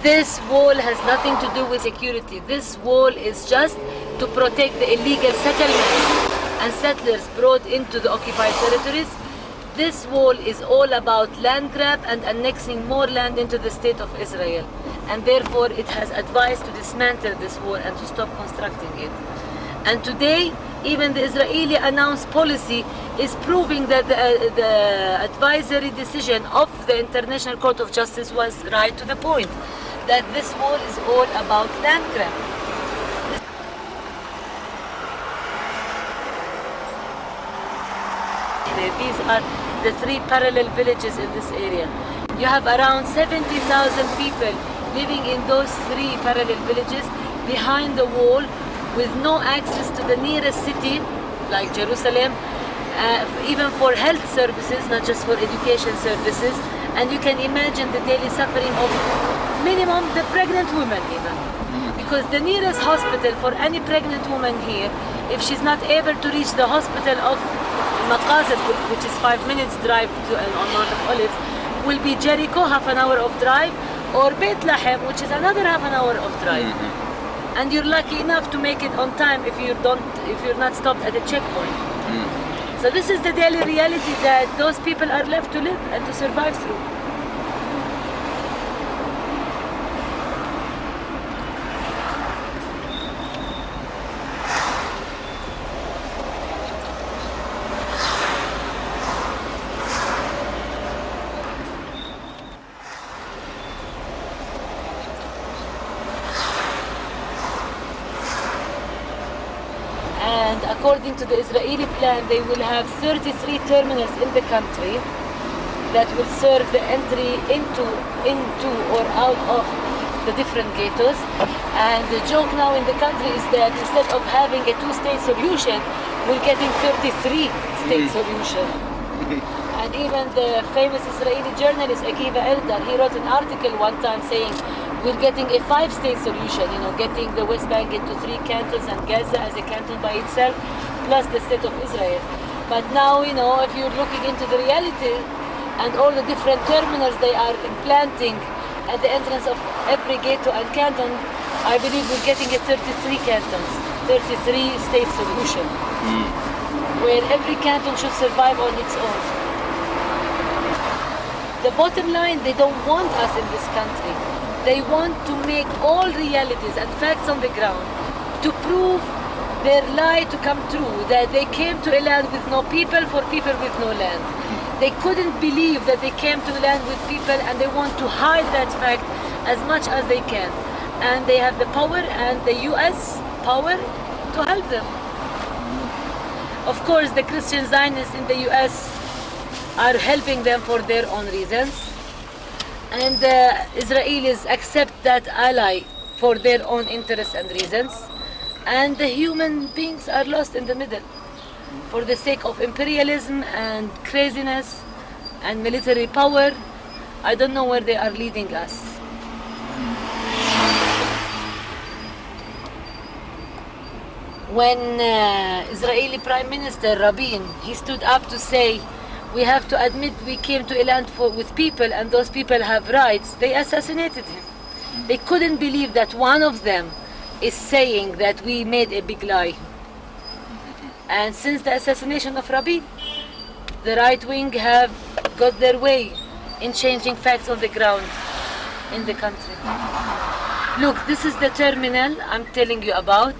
This wall has nothing to do with security. This wall is just to protect the illegal settlements and settlers brought into the occupied territories. This wall is all about land grab and annexing more land into the state of Israel. And therefore it has advised to dismantle this wall and to stop constructing it. And today, even the Israeli announced policy is proving that the advisory decision of the International Court of Justice was right to the point, that this wall is all about land grab. These are the 3 parallel villages in this area. You have around 70,000 people living in those 3 parallel villages behind the wall with no access to the nearest city like Jerusalem, even for health services, not just for education services. And you can imagine the daily suffering of minimum the pregnant women even. Because the nearest hospital for any pregnant woman here, if she's not able to reach the hospital of Maqasid, which is 5 minutes drive to, on North of Olives, will be Jericho, half an hour of drive, or Beit Lahem, which is another half an hour of drive. And you're lucky enough to make it on time if you're not stopped at a checkpoint. So this is the daily reality that those people are left to live and to survive through. And according to the Israeli plan, they will have 33 terminals in the country that will serve the entry into or out of the different ghettos. And the joke now in the country is that instead of having a 2-state solution, we're getting 33-state solution. And even the famous Israeli journalist Akiva Eldar, he wrote an article one time saying, we're getting a 5-state solution, getting the West Bank into 3 cantons and Gaza as a canton by itself, plus the state of Israel. But now, if you're looking into the reality and all the different terminals they are implanting at the entrance of every ghetto and canton, I believe we're getting a 33 cantons, 33-state solution, where every canton should survive on its own. The bottom line, they don't want us in this country. They want to make all realities and facts on the ground to prove their lie to come true, that they came to a land with no people for people with no land. They couldn't believe that they came to a land with people, and they want to hide that fact as much as they can. And they have the power and the US power to help them. Of course, the Christian Zionists in the US are helping them for their own reasons. And the Israelis accept that ally for their own interests and reasons. And the human beings are lost in the middle for the sake of imperialism and craziness and military power. I don't know where they are leading us. When Israeli Prime Minister Rabin, he stood up to say, we have to admit we came to a land with people and those people have rights, they assassinated him. They couldn't believe that one of them is saying that we made a big lie. And since the assassination of Rabin, the right wing have got their way in changing facts on the ground in the country. Look, this is the terminal I'm telling you about.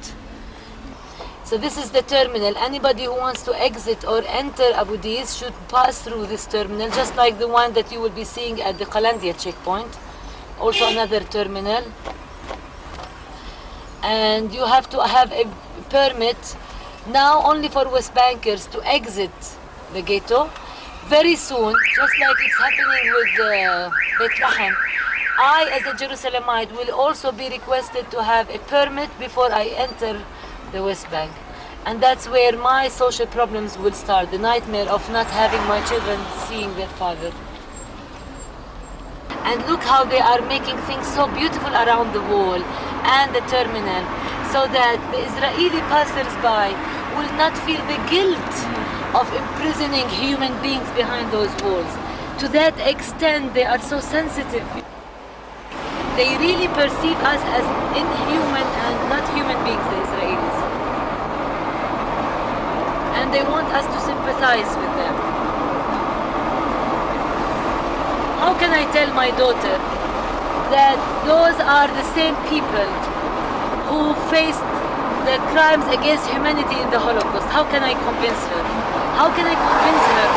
So this is the terminal. Anybody who wants to exit or enter Abu Dis should pass through this terminal, just like the one that you will be seeing at the Qalandia checkpoint. Also another terminal. And you have to have a permit now only for West Bankers to exit the ghetto. Very soon, just like it's happening with Beit Lahem, I as a Jerusalemite will also be requested to have a permit before I enter the West Bank. And that's where my social problems will start, the nightmare of not having my children seeing their father. And look how they are making things so beautiful around the wall and the terminal, so that the Israeli passers-by will not feel the guilt of imprisoning human beings behind those walls. To that extent, they are so sensitive. They really perceive us as inhuman and not human beings, the Israelis. And they want us to sympathize with them. How can I tell my daughter that those are the same people who faced the crimes against humanity in the Holocaust? How can I convince her? How can I convince her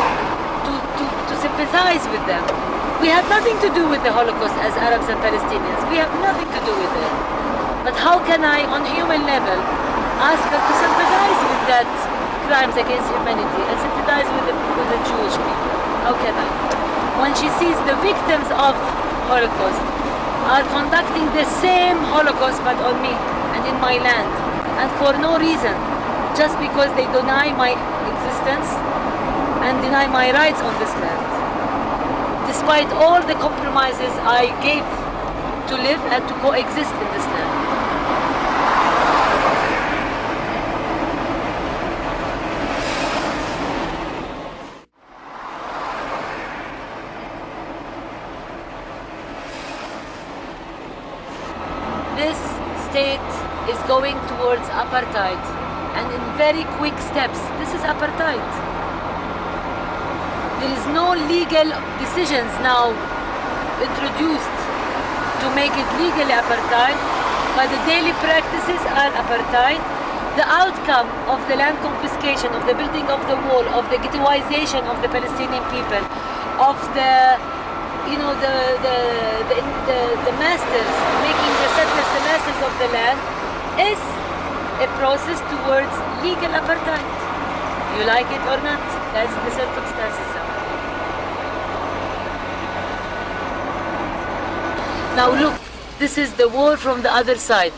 to sympathize with them? We have nothing to do with the Holocaust as Arabs and Palestinians. We have nothing to do with it. But how can I, on human level, ask her to sympathize with that crimes against humanity and sympathize with the Jewish people? How can I? When she sees the victims of Holocaust are conducting the same Holocaust but on me and in my land, and for no reason, just because they deny my existence and deny my rights on this land, despite all the compromises I gave to live and to coexist in this land. This state is going towards apartheid, and in very quick steps. This is apartheid. There is no legal decisions now introduced to make it legally apartheid, but the daily practices are apartheid. The outcome of the land confiscation, of the building of the wall, of the ghettoization of the Palestinian people, of the masters, making the settlers the masters of the land, is a process towards legal apartheid. You like it or not, that's the circumstances now. Now look, this is the wall from the other side.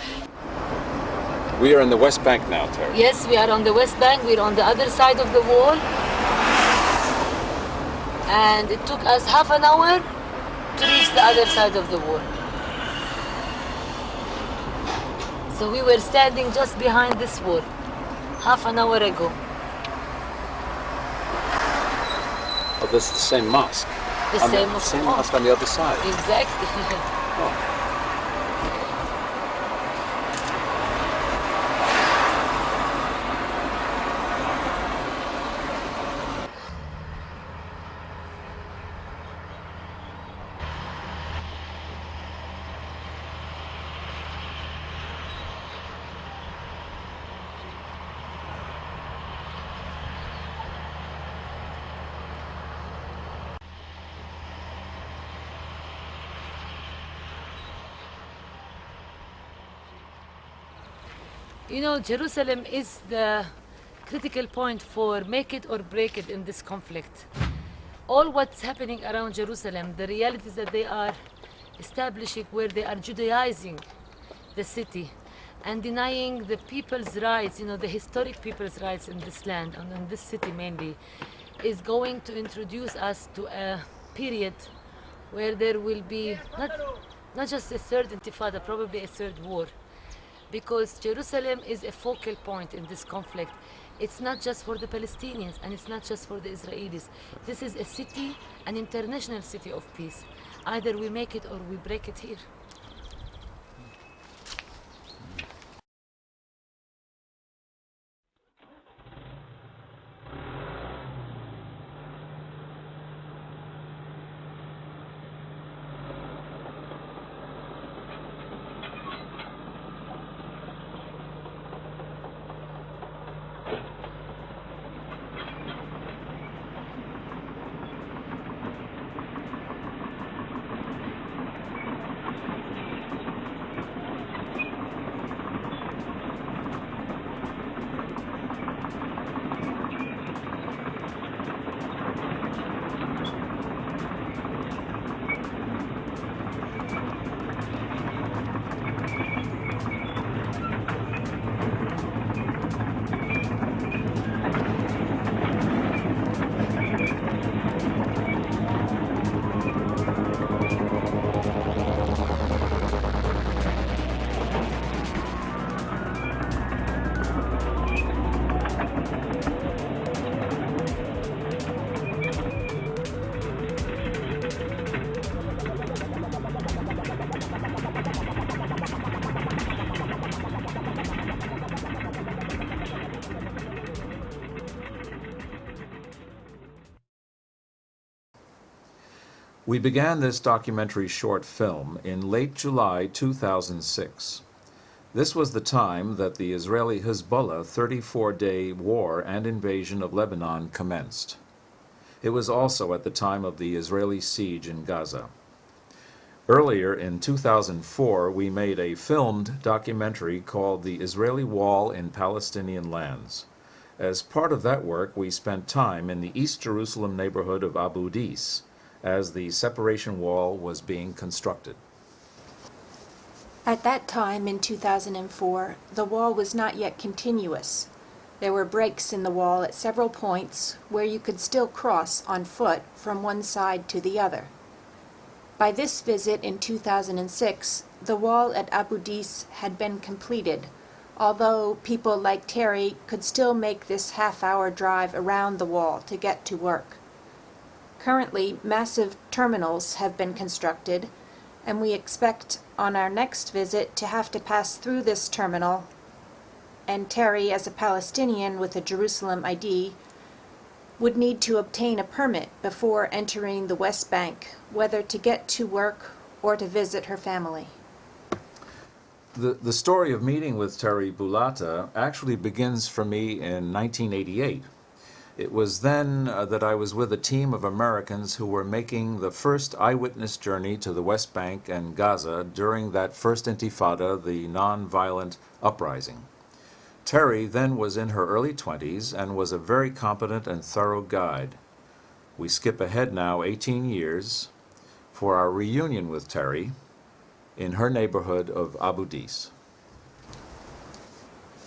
We are in the West Bank now, Terry. Yes, we are on the West Bank, we're on the other side of the wall. And it took us half an hour to reach the other side of the wall. So we were standing just behind this wall half an hour ago. Oh, this is the same mosque. The same mosque on the other side. Exactly. Oh. You know, Jerusalem is the critical point for make it or break it in this conflict. All what's happening around Jerusalem, the realities that they are establishing, where they are Judaizing the city and denying the people's rights, you know, the historic people's rights in this land and in this city mainly, is going to introduce us to a period where there will be not just a third intifada, probably a third war. Because Jerusalem is a focal point in this conflict. It's not just for the Palestinians and it's not just for the Israelis. This is a city, an international city of peace. Either we make it or we break it here. We began this documentary short film in late July 2006. This was the time that the Israeli-Hezbollah 34-day war and invasion of Lebanon commenced. It was also at the time of the Israeli siege in Gaza. Earlier in 2004, we made a filmed documentary called The Israeli Wall in Palestinian Lands. As part of that work, we spent time in the East Jerusalem neighborhood of Abu Dis as the separation wall was being constructed. At that time, in 2004, the wall was not yet continuous. There were breaks in the wall at several points where you could still cross on foot from one side to the other. By this visit in 2006, the wall at Abu Dis had been completed, although people like Terry could still make this half-hour drive around the wall to get to work. Currently, massive terminals have been constructed, and we expect on our next visit to have to pass through this terminal, and Terry, as a Palestinian with a Jerusalem ID, would need to obtain a permit before entering the West Bank, whether to get to work or to visit her family. The story of meeting with Terry Boulatta actually begins for me in 1988. It was then that I was with a team of Americans who were making the first eyewitness journey to the West Bank and Gaza during that first intifada, the non-violent uprising. Terry then was in her early 20s and was a very competent and thorough guide. We skip ahead now 18 years for our reunion with Terry in her neighborhood of Abu Dis.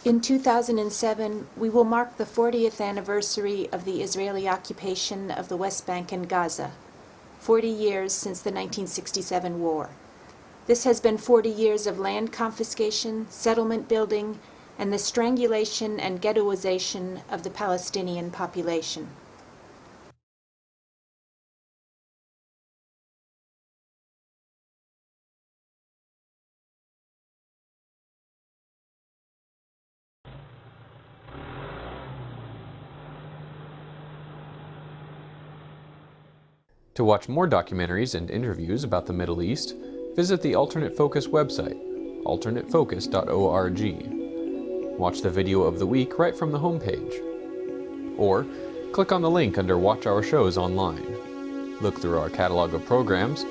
In 2007, we will mark the 40th anniversary of the Israeli occupation of the West Bank and Gaza, 40 years since the 1967 war. This has been 40 years of land confiscation, settlement building, and the strangulation and ghettoization of the Palestinian population. To watch more documentaries and interviews about the Middle East, visit the Alternate Focus website, alternatefocus.org. Watch the video of the week right from the homepage. Or click on the link under Watch Our Shows online. Look through our catalog of programs,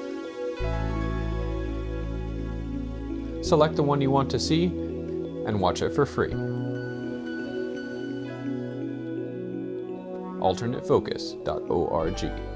select the one you want to see, and watch it for free. alternatefocus.org